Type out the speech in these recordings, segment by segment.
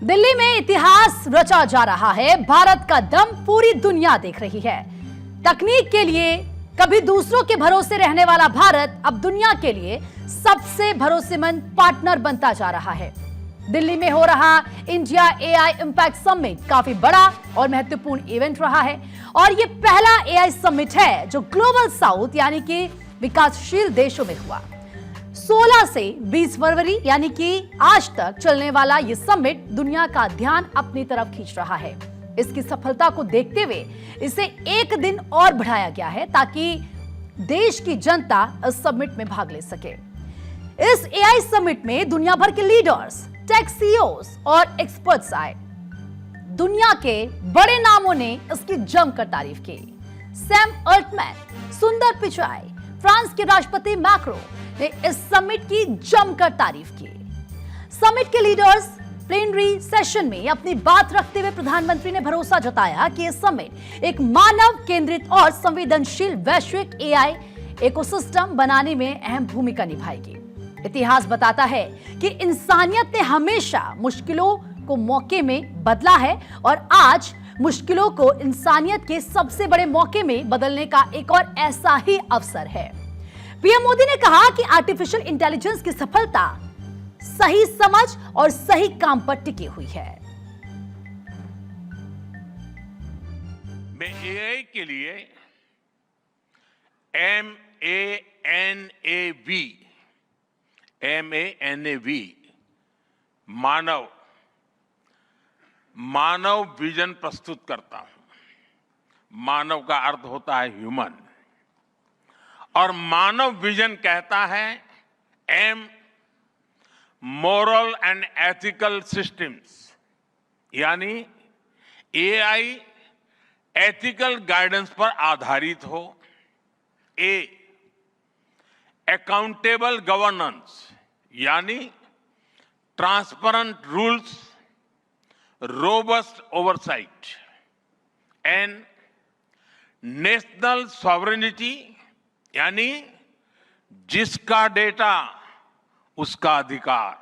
दिल्ली में इतिहास रचा जा रहा है। भारत का दम पूरी दुनिया देख रही है। तकनीक के लिए कभी दूसरों के भरोसे रहने वाला भारत अब दुनिया के लिए सबसे भरोसेमंद पार्टनर बनता जा रहा है। दिल्ली में हो रहा इंडिया एआई इंपैक्ट समिट काफी बड़ा और महत्वपूर्ण इवेंट रहा है और यह पहला एआई समिट है जो ग्लोबल साउथ यानी कि विकासशील देशों में हुआ। 16 से 20 फरवरी यानी कि आज तक चलने वाला यह समिट दुनिया का ध्यान अपनी तरफ खींच रहा है। इसकी सफलता को देखते हुए इसे एक दिन और बढ़ाया गया है ताकि देश की जनता इस समिट में भाग ले सके। इस एआई समिट में दुनिया भर के लीडर्स, टेक सीईओज और एक्सपर्ट्स आए। दुनिया के बड़े नामों ने इसकी जमकर तारीफ की। सैम अल्टमैन, सुंदर पिचाई, फ्रांस के राष्ट्रपति मैक्रो ने इस समिट की जमकर तारीफ की। समिट के लीडर्स प्लेनरी सेशन में अपनी बात रखते हुए प्रधानमंत्री ने भरोसा जताया कि यह समिट एक मानव केंद्रित और संवेदनशील वैश्विक एआई इकोसिस्टम बनाने में अहम भूमिका निभाएगी। इतिहास बताता है कि इंसानियत ने हमेशा मुश्किलों को मौके में बदला है और आज मुश्किलों को इंसानियत के सबसे बड़े मौके में बदलने का एक और ऐसा ही अवसर है। पीएम मोदी ने कहा कि आर्टिफिशियल इंटेलिजेंस की सफलता सही समझ और सही काम पर टिकी हुई है। मैं एआई के लिए MANAV मानव विजन प्रस्तुत करता हूं। मानव का अर्थ होता है ह्यूमन और मानव विजन कहता है M moral and ethical systems, यानी एआई एथिकल गाइडेंस पर आधारित हो। ए अकाउंटेबल गवर्नेंस, यानी transparent rules, robust oversight. N national sovereignty, यानी जिसका डेटा उसका अधिकार।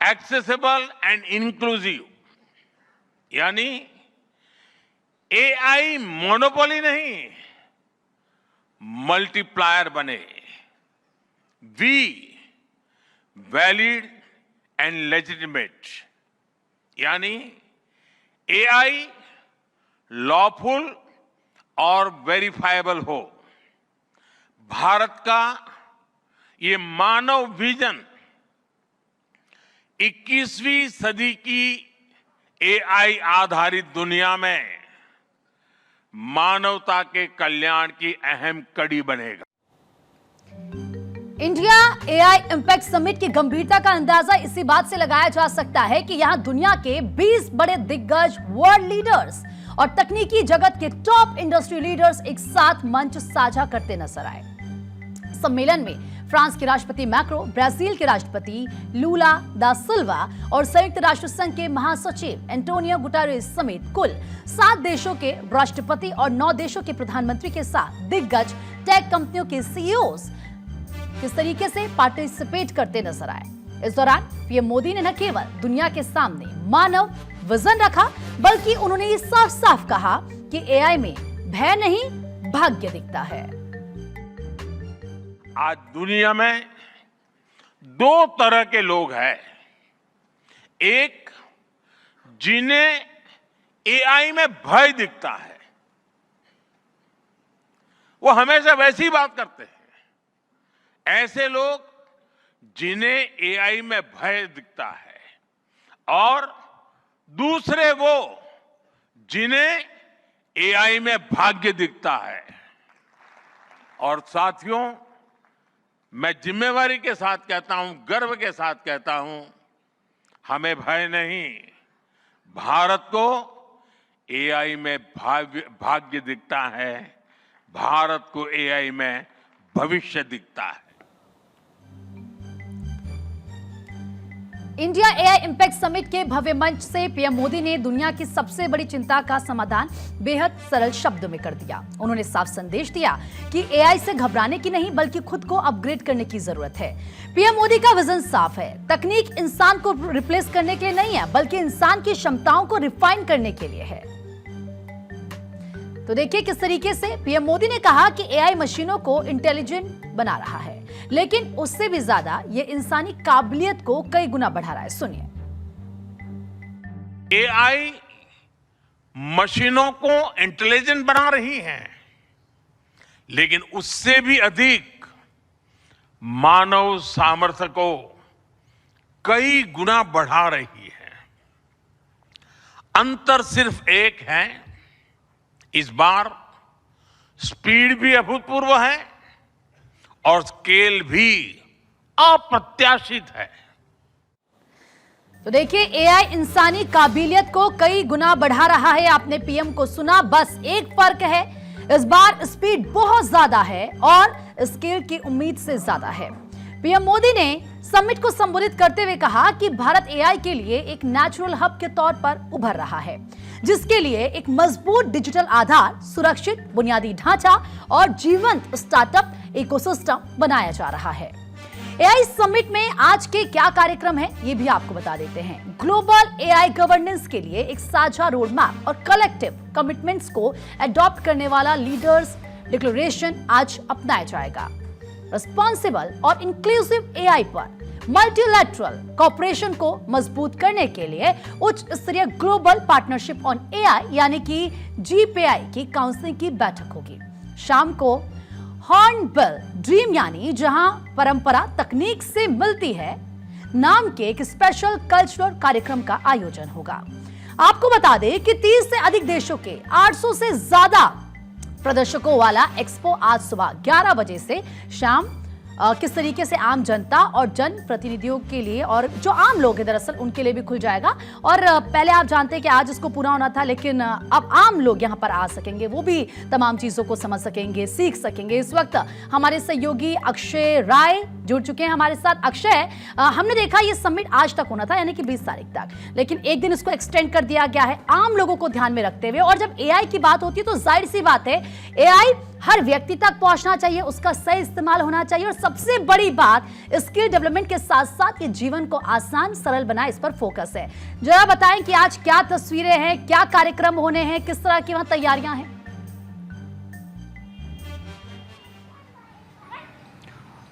एक्सेसिबल एंड इंक्लूसिव, यानी एआई मोनोपोली नहीं, मल्टीप्लायर बने। वी वैलिड एंड लेजिटिमेट, यानी एआई लॉफुल और वेरीफाइबल हो। भारत का ये मानव विजन 21वीं सदी की एआई आधारित दुनिया में मानवता के कल्याण की अहम कड़ी बनेगा। इंडिया एआई इंपैक्ट समिट की गंभीरता का अंदाजा इसी बात से लगाया जा सकता है कि यहां दुनिया के 20 बड़े दिग्गज वर्ल्ड लीडर्स और तकनीकी जगत के टॉप इंडस्ट्री लीडर्स एक साथ मंच साझा करते नजर आए। सम्मेलन में फ्रांस के राष्ट्रपति मैक्रो, ब्राजील के राष्ट्रपति लूला दा सिल्वा और संयुक्त राष्ट्र संघ के महासचिव एंटोनियो गुटेरेस समेत कुल 7 देशों के राष्ट्रपति और 9 देशों के प्रधानमंत्री के साथ दिग्गज टेक कंपनियों के सीईओज किस तरीके से पार्टिसिपेट करते नजर आए। इस दौरान पीएम मोदी ने न केवल दुनिया के सामने मानव विजन रखा, बल्कि उन्होंने ये साफ साफ कहा कि एआई में भय नहीं, भाग्य दिखता है। आज दुनिया में 2 तरह के लोग हैं। एक, जिन्हें एआई में भय दिखता है, वो हमेशा वैसी ही बात करते हैं। ऐसे लोग जिन्हें एआई में भय दिखता है, और दूसरे वो जिन्हें एआई में भाग्य दिखता है। और साथियों, मैं जिम्मेवारी के साथ कहता हूं, गर्व के साथ कहता हूं, हमें भय नहीं, भारत को एआई में भाग्य दिखता है, भारत को एआई में भविष्य दिखता है। इंडिया एआई इंपैक्ट समिट के भव्य मंच से पीएम मोदी ने दुनिया की सबसे बड़ी चिंता का समाधान बेहद सरल शब्दों में कर दिया। उन्होंने साफ संदेश दिया कि एआई से घबराने की नहीं बल्कि खुद को अपग्रेड करने की जरूरत है। पीएम मोदी का विजन साफ है, तकनीक इंसान को रिप्लेस करने के लिए नहीं है बल्कि इंसान की क्षमताओं को रिफाइन करने के लिए है। तो देखिए किस तरीके से पीएम मोदी ने कहा कि एआई मशीनों को इंटेलिजेंट बना रहा है, लेकिन उससे भी ज्यादा ये इंसानी काबिलियत को कई गुना बढ़ा रहा है। सुनिए। एआई मशीनों को इंटेलिजेंट बना रही है, लेकिन उससे भी अधिक मानव सामर्थ्य को कई गुना बढ़ा रही है। अंतर सिर्फ एक है, इस बार स्पीड भी अभूतपूर्व है और स्केल भी अप्रत्याशित है। तो देखिए एआई इंसानी काबिलियत को कई गुना बढ़ा रहा है। आपने पीएम को सुना, बस एक फर्क है, इस बार स्पीड बहुत ज्यादा है और स्केल की उम्मीद से ज्यादा है। पीएम मोदी ने समिट को संबोधित करते हुए कहा कि भारत एआई के लिए एक नेचुरल हब के तौर पर उभर रहा है, जिसके लिए एक मजबूत डिजिटल आधार, सुरक्षित बुनियादी ढांचा और जीवंत स्टार्टअप इकोसिस्टम बनाया जा रहा है। एआई समिट में आज के क्या कार्यक्रम है ये भी आपको बता देते हैं। ग्लोबल एआई गवर्नेंस के लिए एक साझा रोड मैप और कलेक्टिव कमिटमेंट्स को अडॉप्ट करने वाला लीडर्स डिक्लेरेशन आज अपनाया जाएगा। रिस्पॉन्सिबल और इंक्लूसिव एआई पर मल्टीलैटरल कॉपरेशन को मजबूत करने के लिए उच्च स्तरीय ग्लोबल पार्टनरशिप ऑन एआई यानी कि जीपीआई की काउंसिलिंग की बैठक होगी। शाम को हॉर्नबिल ड्रीम यानी जहां परंपरा तकनीक से मिलती है नाम के एक स्पेशल कल्चरल कार्यक्रम का आयोजन होगा। आपको बता दें कि 30 से अधिक देशों के 800 से ज्यादा प्रदर्शकों वाला एक्सपो आज सुबह 11 बजे से शाम किस तरीके से आम जनता और जन प्रतिनिधियों के लिए और जो आम लोग हैं दरअसल उनके लिए भी खुल जाएगा। और पहले आप जानते हैं कि आज इसको पूरा होना था, लेकिन अब आम लोग यहां पर आ सकेंगे, वो भी तमाम चीजों को समझ सकेंगे, सीख सकेंगे। इस वक्त हमारे सहयोगी अक्षय राय जुड़ चुके हैं हमारे साथ। अक्षय, हमने देखा ये समिट आज तक होना था यानी कि 20 तारीख तक, लेकिन एक दिन इसको एक्सटेंड कर दिया गया है आम लोगों को ध्यान में रखते हुए। और जब एआई की बात होती है तो जाहिर सी बात है एआई हर व्यक्ति तक पहुंचना चाहिए, उसका सही इस्तेमाल होना चाहिए और सबसे बड़ी बात स्किल डेवलपमेंट के साथ साथ ये जीवन को आसान सरल बनाए, इस पर फोकस है। जरा बताएं कि आज क्या तस्वीरें हैं, क्या कार्यक्रम होने हैं, किस तरह की वहां तैयारियां हैं?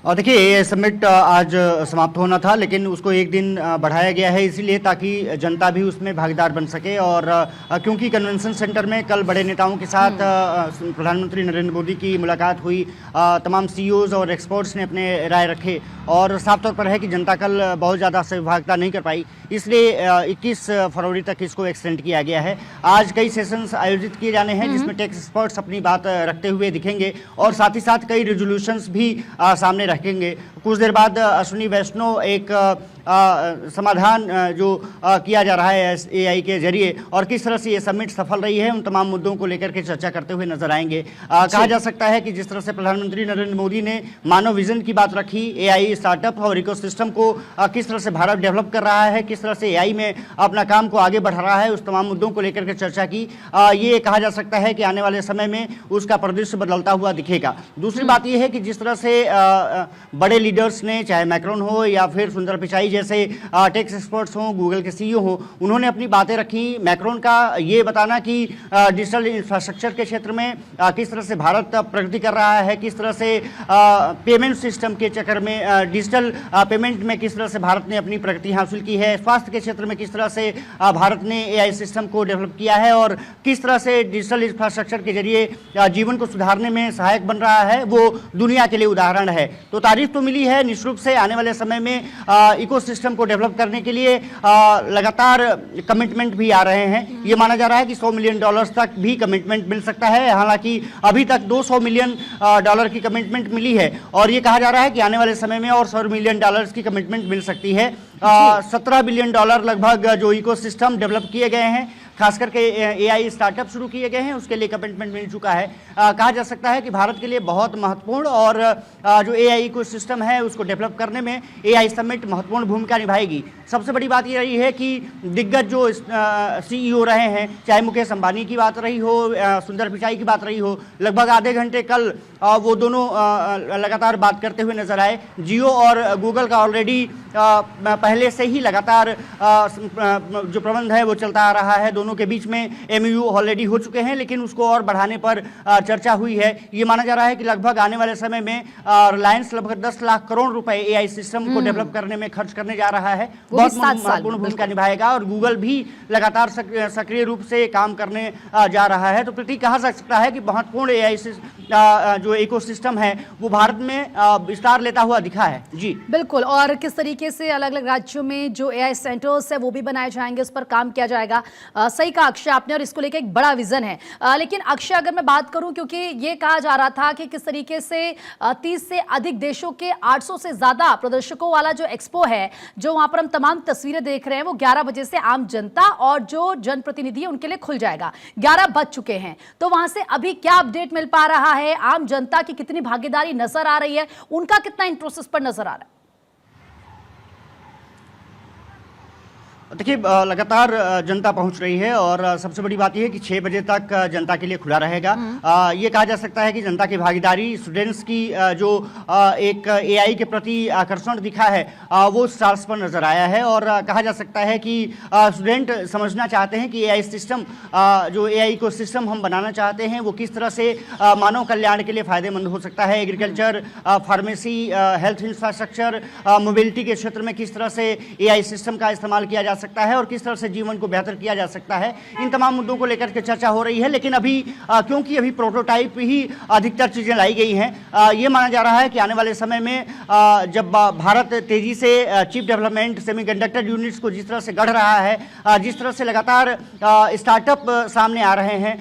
और देखिए ये समिट आज समाप्त होना था, लेकिन उसको एक दिन बढ़ाया गया है इसीलिए ताकि जनता भी उसमें भागीदार बन सके। और क्योंकि कन्वेंशन सेंटर में कल बड़े नेताओं के साथ प्रधानमंत्री नरेंद्र मोदी की मुलाकात हुई, तमाम सीईओज और एक्सपर्ट्स ने अपने राय रखे और साफ तौर पर है कि जनता कल बहुत ज़्यादा सहभागिता नहीं कर पाई, इसलिए 21 फरवरी तक इसको एक्सटेंड किया गया है। आज कई सेशंस आयोजित किए जाने हैं जिसमें टेक एक्सपर्ट्स अपनी बात रखते हुए दिखेंगे और साथ ही साथ कई रेजोल्यूशंस भी सामने रखेंगे। कुछ देर बाद अश्विनी वैष्णव एक समाधान जो किया जा रहा है एआई के जरिए और किस तरह से ये समिट सफल रही है उन तमाम मुद्दों को लेकर के चर्चा करते हुए नजर आएंगे। कहा जा सकता है कि जिस तरह से प्रधानमंत्री नरेंद्र मोदी ने मानव विजन की बात रखी, एआई स्टार्टअप और इकोसिस्टम को किस तरह से भारत डेवलप कर रहा है, किस तरह से एआई में अपना काम को आगे बढ़ा रहा है, उस तमाम मुद्दों को लेकर के चर्चा की। ये कहा जा सकता है कि आने वाले समय में उसका परिदृश्य बदलता हुआ दिखेगा। दूसरी बात यह है कि जिस तरह से बड़े लीडर्स ने, चाहे मैक्रोन हो या फिर सुंदर पिचाई जैसे टेक एक्सपर्ट्स हों, गूगल के सीईओ हो, उन्होंने अपनी बातें रखी। मैक्रोन का ये बताना कि डिजिटल इंफ्रास्ट्रक्चर के क्षेत्र में किस तरह से भारत प्रगति कर रहा है, किस तरह से पेमेंट सिस्टम के चक्कर में, डिजिटल पेमेंट में किस तरह से भारत ने अपनी प्रगति हासिल की है, स्वास्थ्य के क्षेत्र में किस तरह से भारत ने एआई सिस्टम को डेवलप किया है और किस तरह से डिजिटल इंफ्रास्ट्रक्चर के जरिए जीवन को सुधारने में सहायक बन रहा है, वो दुनिया के लिए उदाहरण है। तो तारीफ तो मिली है, निश्चित रूप से आने वाले समय में इकोसिस्टम को डेवलप करने के लिए लगातार कमिटमेंट भी आ रहे हैं। ये माना जा रहा है कि $100 मिलियन तक भी कमिटमेंट मिल सकता है, हालांकि अभी तक $200 मिलियन की कमिटमेंट मिली है और ये कहा जा रहा है कि आने वाले समय में और $100 मिलियन की कमिटमेंट मिल सकती है। $17 बिलियन लगभग जो इकोसिस्टम डेवलप किए गए हैं, खास करके एआई स्टार्टअप शुरू किए गए हैं, उसके लिए कमिटमेंट मिल चुका है। कहा जा सकता है कि भारत के लिए बहुत महत्वपूर्ण और जो एआई इकोसिस्टम है उसको डेवलप करने में एआई समिट महत्वपूर्ण भूमिका निभाएगी। सबसे बड़ी बात ये रही है कि दिग्गज जो CEO रहे हैं, चाहे मुकेश अंबानी की बात रही हो, सुंदर पिचाई की बात रही हो, लगभग आधे घंटे कल वो दोनों लगातार बात करते हुए नजर आए। जियो और गूगल का ऑलरेडी पहले से ही लगातार जो प्रबंध है वो चलता आ रहा है। दोनों के बीच में MOU ऑलरेडी हो चुके हैं, लेकिन उसको और बढ़ाने पर चर्चा हुई है। ये माना जा रहा है कि लगभग आने वाले समय में रिलायंस लगभग 10 लाख करोड़ रुपए AI सिस्टम को डेवलप करने में खर्च करने जा रहा है। बहुत महत्वपूर्ण भूमिका निभाएगा और गूगल भी लगातार सक्रिय रूप से काम करने जा रहा है। तो प्रतीक कहा जा सकता है कि महत्वपूर्ण AI जो इकोसिस्टम है वो भारत में विस्तार लेता हुआ दिखा है। जी बिल्कुल, और किस तरीके से अलग अलग राज्यों में जो AI सेंटर्स है वो भी बनाए जाएंगे, उस पर काम किया जाएगा। सही कहा अक्षय आपने, और इसको लेकर एक बड़ा विजन है। लेकिन अक्षय, अगर मैं बात करूं, क्योंकि ये कहा जा रहा था कि किस तरीके से 30 से अधिक देशों के 800 से ज्यादा प्रदर्शकों वाला जो एक्सपो है, जो वहां पर हम तमाम तस्वीरें देख रहे हैं, वो 11 बजे से आम जनता और जो जनप्रतिनिधि है उनके लिए खुल जाएगा। 11 बज चुके हैं, तो वहां से अभी क्या अपडेट मिल पा रहा है? आम जनता की कितनी भागीदारी नजर आ रही है, उनका कितना इंटरेस्ट इस पर नजर आ रहा है? देखिए, लगातार जनता पहुंच रही है और सबसे बड़ी बात यह है कि 6 बजे तक जनता के लिए खुला रहेगा। ये कहा जा सकता है कि जनता की भागीदारी, स्टूडेंट्स की जो एक AI के प्रति आकर्षण दिखा है वो स्टार्स पर नजर आया है। और कहा जा सकता है कि स्टूडेंट समझना चाहते हैं कि AI सिस्टम, जो AI को सिस्टम हम बनाना चाहते हैं, वो किस तरह से मानव कल्याण के लिए फायदेमंद हो सकता है। Agriculture, pharmacy, health infrastructure, mobility के क्षेत्र में किस तरह से AI सिस्टम का इस्तेमाल किया जा सकता है और किस तरह से जीवन को बेहतर किया जा सकता है। इन तमाम मुद्दों को लेकर के चर्चा हो रही है। लेकिन अभी क्योंकि अभी प्रोटोटाइप ही अधिकतर चीजें लाई गई हैं, ये माना जा रहा है कि आने वाले समय में जब भारत तेजी से चिप डेवलपमेंट, सेमीकंडक्टर यूनिट्स को जिस तरह से गढ़ रहा है, जिस तरह से लगातार स्टार्टअप सामने आ रहे हैं,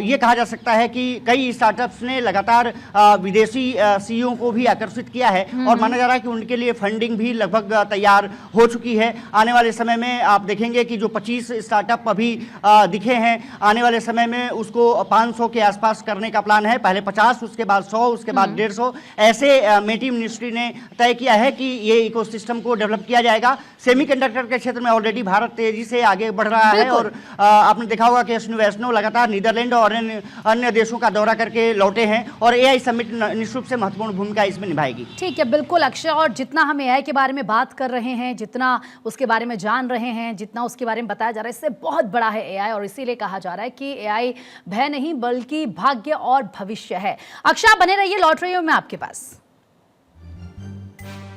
ये कहा जा सकता है कि कई स्टार्टअप्स ने लगातार विदेशी CEO को भी आकर्षित किया है और माना जा रहा है कि उनके लिए फंडिंग भी लगभग तैयार हो चुकी है। आने वाले समय में आप देखेंगे कि जो 25 स्टार्टअप अभी दिखे हैं, आने वाले समय में उसको 500 के आसपास करने का प्लान है। पहले 50, उसके बाद 100, उसके बाद 150, ऐसे मेटी मिनिस्ट्री ने तय किया है कि ये इकोसिस्टम को डेवलप किया जाएगा। सेमीकंडक्टर के क्षेत्र में ऑलरेडी भारत तेजी से आगे बढ़ रहा है और आपने देखा होगा कि अश्विनी वैष्णव लगातार नीदरलैंड और अन्य देशों का दौरा करके लौटे हैं और AI समिट निश्चित रूप से महत्वपूर्ण भूमिका इसमें निभाएगी। ठीक है, बिल्कुल अक्षय, और जितना हम AI के बारे में बात कर रहे हैं, जितना उसके बारे में जान रहे हैं, जितना उसके बारे में बताया जा रहा है, इससे बहुत बड़ा है AI, और इसीलिए कहा जा रहा है कि AI भय नहीं बल्कि भाग्य और भविष्य है। अक्षय बने रहिए, लौट रही हूं मैं आपके पास।